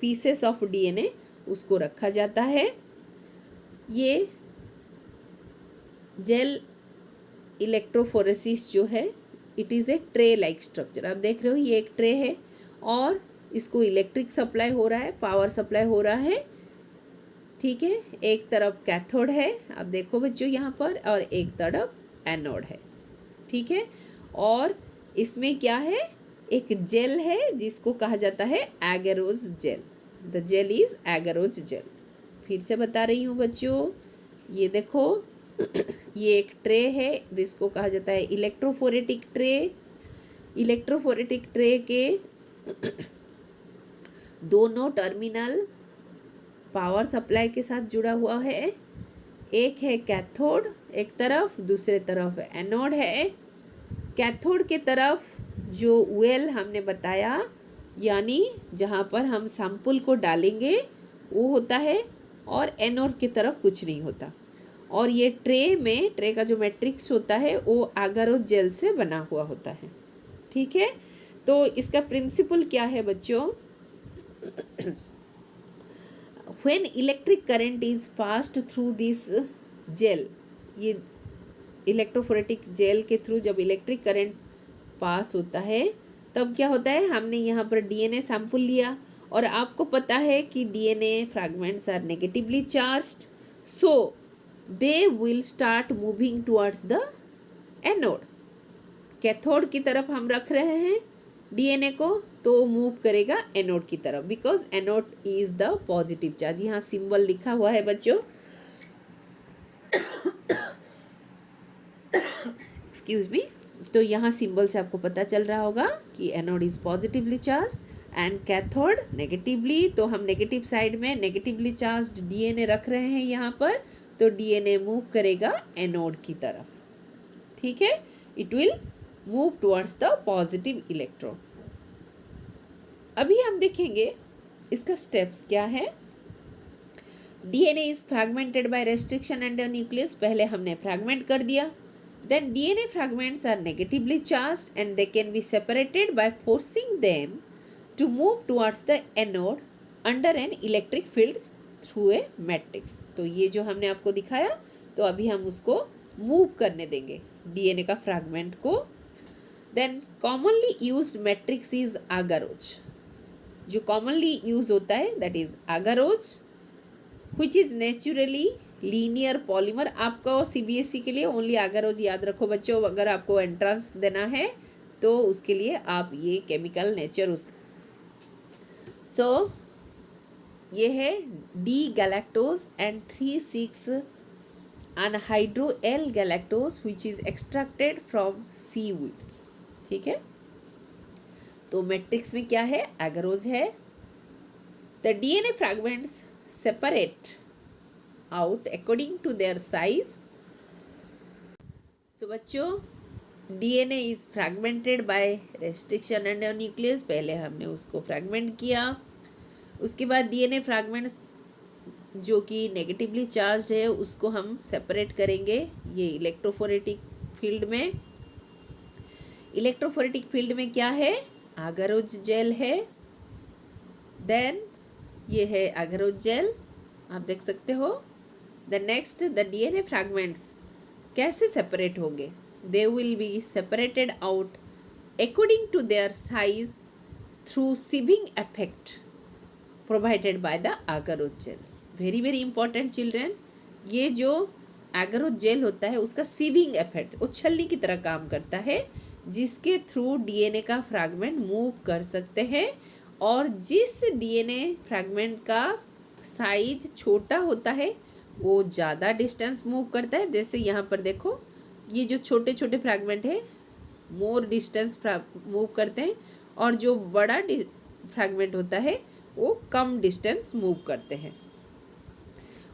पीसेस ऑफ डीएनए उसको रखा जाता है। ये जेल इलेक्ट्रोफोरेसिस जो है it is a tray like structure. आप देख रहे हो ये एक ट्रे है और इसको इलेक्ट्रिक सप्लाई हो रहा है, पावर सप्लाई हो रहा है, ठीक है। एक तरफ कैथोड है, आप देखो बच्चों यहाँ पर, और एक तरफ एनोड है, ठीक है। और इसमें क्या है, एक जेल है जिसको कहा जाता है agarose gel. The gel is agarose gel. फिर से बता रही हूँ बच्चों, ये देखो ये एक ट्रे है जिसको कहा जाता है इलेक्ट्रोफोरेटिक ट्रे। इलेक्ट्रोफोरेटिक ट्रे के दोनों टर्मिनल पावर सप्लाई के साथ जुड़ा हुआ है। एक है कैथोड एक तरफ, दूसरे तरफ एनोड है। कैथोड के तरफ जो वेल हमने बताया, यानी जहाँ पर हम सैंपल को डालेंगे वो होता है, और एनोड की तरफ कुछ नहीं होता। और ये ट्रे का जो मैट्रिक्स होता है वो एगारोज जेल से बना हुआ होता है, ठीक है। तो इसका प्रिंसिपल क्या है बच्चों, when electric current is passed through this gel, ये इलेक्ट्रोफोरेटिक जेल के थ्रू जब इलेक्ट्रिक करंट पास होता है तब क्या होता है, हमने यहाँ पर डीएनए सैंपल लिया और आपको पता है कि DNA fragments are negatively charged, so they will start moving towards the anode. Cathode की तरफ हम रख रहे हैं डीएनए को, तो मूव करेगा एनोड की तरफ, because anode is the positive charge. यहाँ सिंबल लिखा हुआ है बच्चों, एक्सक्यूज मी। तो यहाँ सिंबल से आपको पता चल रहा होगा कि anode is positively charge and cathode negatively. तो हम नेगेटिव साइड में नेगेटिवली चार्ज डीएनए रख रहे हैं यहाँ पर, तो डीएनए मूव करेगा एनोड की तरफ, ठीक है। It will move towards the positive electron. अभी हम देखेंगे इसका स्टेप्स क्या है। DNA is fragmented by restriction endonuclease, पहले हमने फ्रैगमेंट कर दिया। Then DNA fragments are negatively charged and they can be separated by forcing them to move towards the anode under an electric field through a matrix. तो ये जो हमने आपको दिखाया, तो अभी हम उसको मूव करने देंगे डीएनए का फ्रैगमेंट को। Then commonly used matrix is agarose, जो कॉमनली यूज होता है that is agarose, which is naturally linear polymer. आपको सीबीएसई के लिए ओनली एगारोज याद रखो बच्चों, अगर आपको एंट्रेंस देना है तो उसके लिए आप ये केमिकल नेचर उस ये है D galactose and 3,6 anhydro L galactose which is extracted from seaweeds, ठीक है। तो मैट्रिक्स में क्या है, एगारोज है। The DNA fragments separate out according to their size. So बच्चों, DNA is fragmented by restriction endonuclease, पहले हमने उसको फ्रैगमेंट किया। उसके बाद डीएनए फ्रैगमेंट्स जो कि नेगेटिवली चार्ज्ड है उसको हम सेपरेट करेंगे ये इलेक्ट्रोफोरेटिक फील्ड में। इलेक्ट्रोफोरेटिक फील्ड में क्या है, एगारोज जेल है। देन ये है एगारोज जेल, आप देख सकते हो। The next, the DNA fragments कैसे सेपरेट होंगे, they will be separated out according to their size through sieving effect provided by the agarose gel. Very very important children, ये जो एगारोज जेल होता है उसका सिविंग इफेक्ट उछलने की तरह काम करता है, जिसके थ्रू डीएनए का फ्रैगमेंट मूव कर सकते हैं। और जिस डीएनए फ्रैगमेंट का साइज छोटा होता है वो ज़्यादा डिस्टेंस मूव करता है। जैसे यहाँ पर देखो, ये जो छोटे छोटे फ्रैगमेंट है मोर डिस्टेंस मूव करते हैं, और जो बड़ा फ्रैगमेंट होता है वो कम डिस्टेंस मूव करते हैं।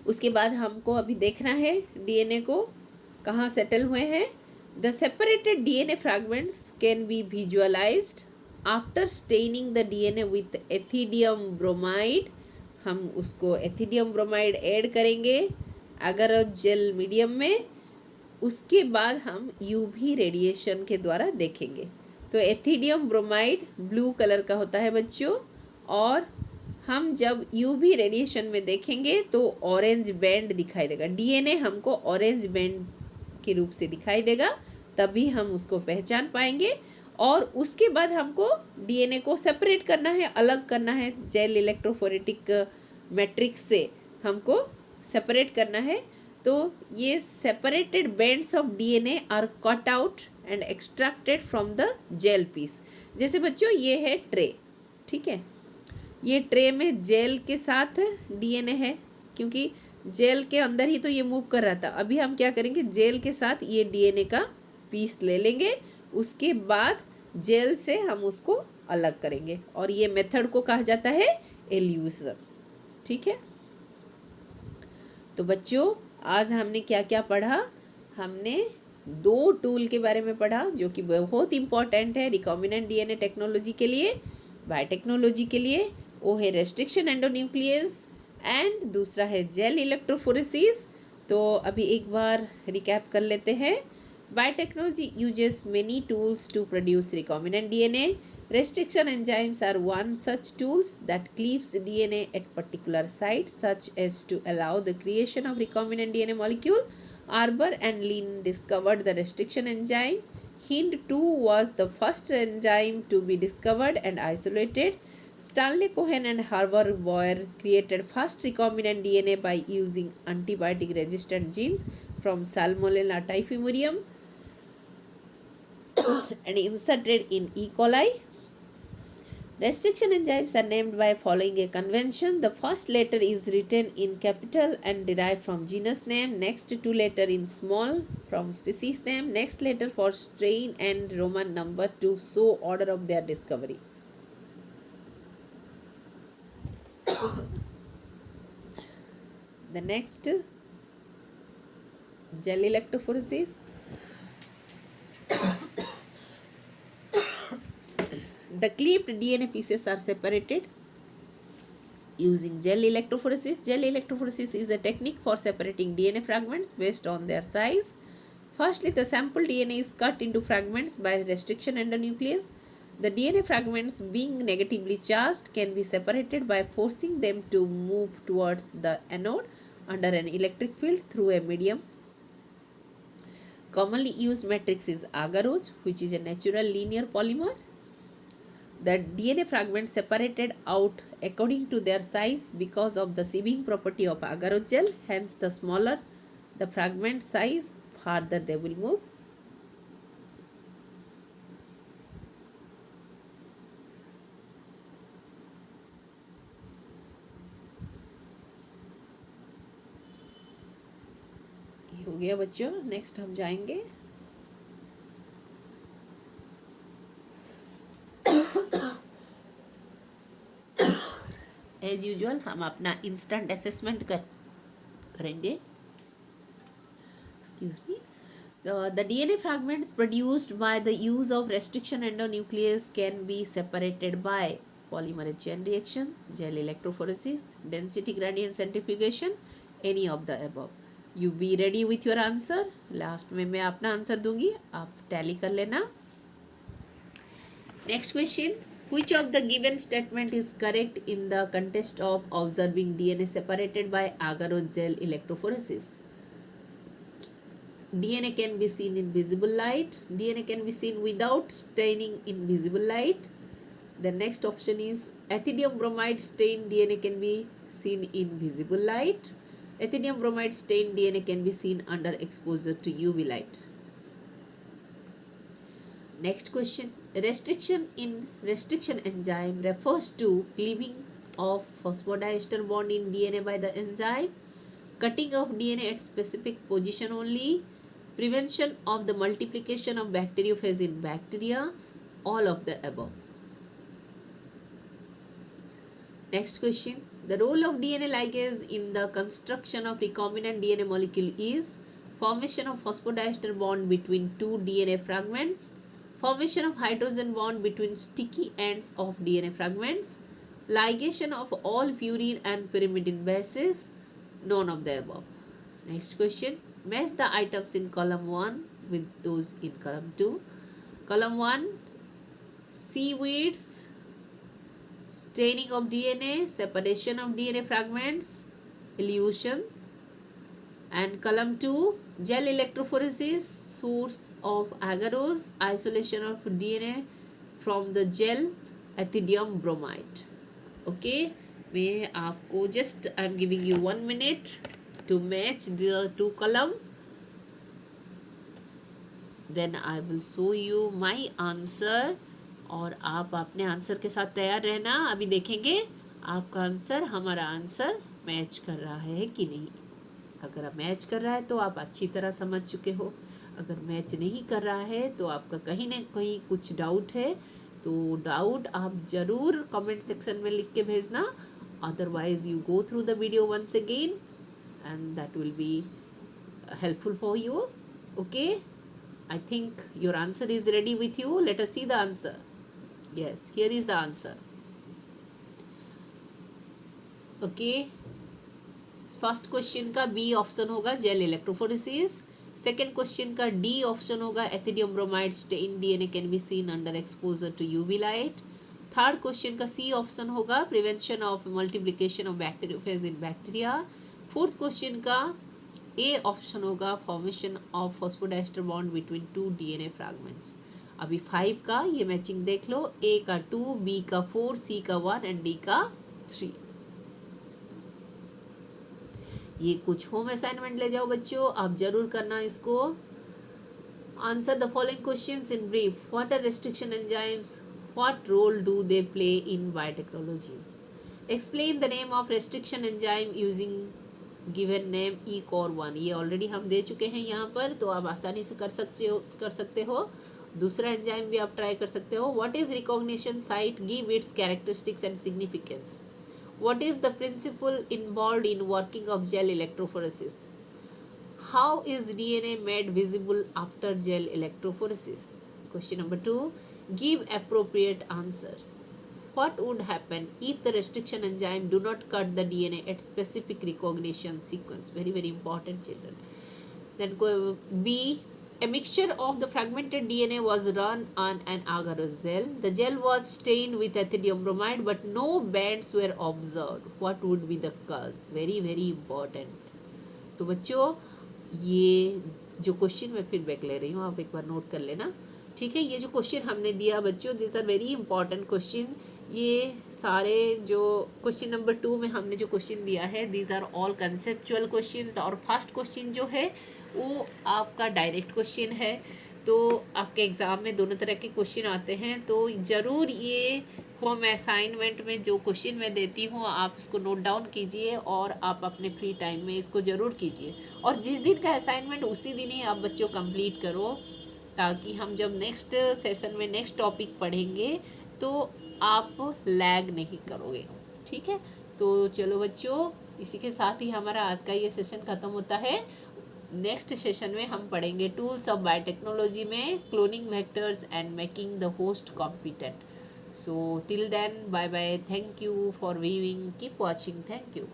उसके बाद हमको अभी देखना है डीएनए को कहाँ सेटल हुए हैं। The separated DNA fragments can be visualised after staining the DNA with ethidium bromide. हम उसको एथिडियम ब्रोमाइड ऐड करेंगे एगारोज जेल मीडियम में। उसके बाद हम यूवी रेडिएशन के द्वारा देखेंगे। तो एथिडियम ब्रोमाइड ब्लू कलर का होता है बच्चों, और हम जब यूवी रेडिएशन में देखेंगे तो ऑरेंज बैंड दिखाई देगा। डीएनए हमको ऑरेंज बैंड के रूप से दिखाई देगा, तभी हम उसको पहचान पाएंगे। और उसके बाद हमको डीएनए को सेपरेट करना है, अलग करना है, जेल इलेक्ट्रोफोरेटिक मैट्रिक्स से हमको सेपरेट करना है। तो ये separated bands of DNA are cut out and extracted from the gel piece. जैसे बच्चों ये है ट्रे, ठीक है, ये ट्रे में जेल के साथ डीएनए है, क्योंकि जेल के अंदर ही तो ये मूव कर रहा था। अभी हम क्या करेंगे, जेल के साथ ये डीएनए का पीस ले लेंगे, उसके बाद जेल से हम उसको अलग करेंगे, और ये मेथड को कहा जाता है एल्यूशन। ठीक है, तो बच्चों आज हमने क्या क्या पढ़ा, हमने 2 टूल के बारे में पढ़ा जो कि बहुत इंपॉर्टेंट है रिकॉम्बिनेंट डीएनए टेक्नोलॉजी के लिए, बायोटेक्नोलॉजी के लिए। वो है रेस्ट्रिक्शन एंडोन्यूक्लियस एंड दूसरा है जेल इलेक्ट्रोफोरेसिस। तो अभी एक बार रिकैप कर लेते हैं। Biotechnology uses many tools to produce recombinant DNA. Restriction enzymes are one such tools that cleaves DNA at particular sites, such as to allow the creation of recombinant DNA molecule. Arbour and Lin discovered the restriction enzyme. Hind2 was the first enzyme to be discovered and isolated. Stanley Cohen and Harvard Boyer created fast recombinant DNA by using antibiotic resistant genes from Salmonella typhimurium and inserted in E. coli. Restriction enzymes are named by following a convention. The first letter is written in capital and derived from genus name. Next 2 letter in small from species name. Next letter for strain and Roman number to show order of their discovery. The next, gel electrophoresis. The cleaved DNA pieces are separated using gel electrophoresis. Gel electrophoresis is a technique for separating DNA fragments based on their size. Firstly, the sample DNA is cut into fragments by restriction endonuclease. The DNA fragments, being negatively charged, can be separated by forcing them to move towards the anode under an electric field through a medium. Commonly used matrix is agarose, which is a natural linear polymer. The DNA fragments separated out according to their size because of the sieving property of agarose gel. Hence, the smaller the fragment size, farther they will move. ये हो गया बच्चों। Next हम जाएंगे as usual हम अपना instant assessment करेंगे। Excuse me. The DNA fragments produced by the use of restriction endonuclease can be separated by polymerase chain reaction, gel electrophoresis, density gradient centrifugation, any of the above. You be ready with your answer. Last में मैं अपना answer दूंगी, आप tally कर लेना। Next question. Which of the given statement is correct in the context of observing DNA separated by agarose gel electrophoresis? DNA can be seen in visible light. DNA can be seen without staining in visible light. The next option is ethidium bromide stained DNA can be seen in visible light. Ethidium bromide stained DNA can be seen under exposure to UV light. Next question. Restriction enzyme refers to cleaving of phosphodiester bond in DNA by the enzyme, cutting of DNA at specific position only, prevention of the multiplication of bacteriophage in bacteria, all of the above. Next question. The role of DNA ligase in the construction of recombinant DNA molecule is formation of phosphodiester bond between 2 DNA fragments, formation of hydrogen bond between sticky ends of DNA fragments, ligation of all purine and pyrimidine bases, none of the above. Next question. Match the items in column 1 with those in column 2. Column 1, seaweeds, staining of DNA, separation of DNA fragments, elution. And column 2, gel electrophoresis, source of agarose, isolation of DNA from the gel, ethidium bromide. Okay, मैं आपको just I am giving you 1 minute to match the two column. Then I will show you my answer. और आप अपने answer के साथ तैयार रहना. अभी देखेंगे आपका आंसर हमारा आंसर मैच कर रहा है कि नहीं. अगर आप मैच कर रहा है तो आप अच्छी तरह समझ चुके हो. अगर मैच नहीं कर रहा है तो आपका कहीं ना कहीं कुछ डाउट है. तो डाउट आप ज़रूर कमेंट सेक्शन में लिख के भेजना. Otherwise you go through the video once again and that will be helpful for you. Okay, I think your answer is ready with you. Let us see the answer. Yes, here is the answer. Okay, first question का B option होगा gel electrophoresis. Second question का D option होगा ethidium bromide stain DNA can be seen under exposure to UV light. Third question का C option होगा prevention of multiplication of bacteriophage in bacteria. Fourth question का A option होगा formation of phosphodiester bond between two DNA fragments. अभी 5 का ये matching देख लो. ए का 2, B का 4, सी का 1 एंड डी का 3. ये कुछ होम असाइनमेंट ले जाओ बच्चों, आप जरूर करना इसको. Answer the following questions in brief. What are restriction enzymes, what role do they play in biotechnology. Explain the name of restriction enzyme using given name E-COR1. ये ऑलरेडी हम दे चुके हैं यहाँ पर, तो आप आसानी से कर सकते हो. दूसरा एंजाइम भी आप ट्राई कर सकते हो. What is recognition site, give its characteristics and significance. What is the principle involved in working of gel electrophoresis? How is DNA made visible after gel electrophoresis? Question number 2. Give appropriate answers. What would happen if the restriction enzyme do not cut the DNA at specific recognition sequence? Very, very important, children. Then B. A mixture of the fragmented DNA was run on an agarose gel. The gel was stained with ethidium bromide, but no bands were observed. What would be the cause? Very, very important. तो बच्चों ये जो question मैं फिर back ले रही हूँ, आप एक बार नोट कर लेना. ठीक है, ये जो क्वेश्चन हमने दिया बच्चों, this are very important question. ये सारे जो क्वेश्चन नंबर 2 में हमने जो क्वेश्चन दिया है, these are all conceptual questions. और फर्स्ट क्वेश्चन जो है वो आपका डायरेक्ट क्वेश्चन है. तो आपके एग्ज़ाम में दोनों तरह के क्वेश्चन आते हैं. तो ज़रूर ये होम असाइनमेंट में जो क्वेश्चन मैं देती हूँ आप इसको नोट डाउन कीजिए और आप अपने फ्री टाइम में इसको ज़रूर कीजिए. और जिस दिन का असाइनमेंट उसी दिन ही आप बच्चों कंप्लीट करो, ताकि हम जब नेक्स्ट सेशन में नेक्स्ट टॉपिक पढ़ेंगे तो आप लैग नहीं करोगे. ठीक है, तो चलो बच्चों, इसी के साथ ही हमारा आज का ये सेशन ख़त्म होता है. नेक्स्ट सेशन में हम पढ़ेंगे टूल्स ऑफ बायोटेक्नोलॉजी में cloning vectors and making the host competent. So till then, bye bye. Thank you for viewing. Keep watching. Thank you.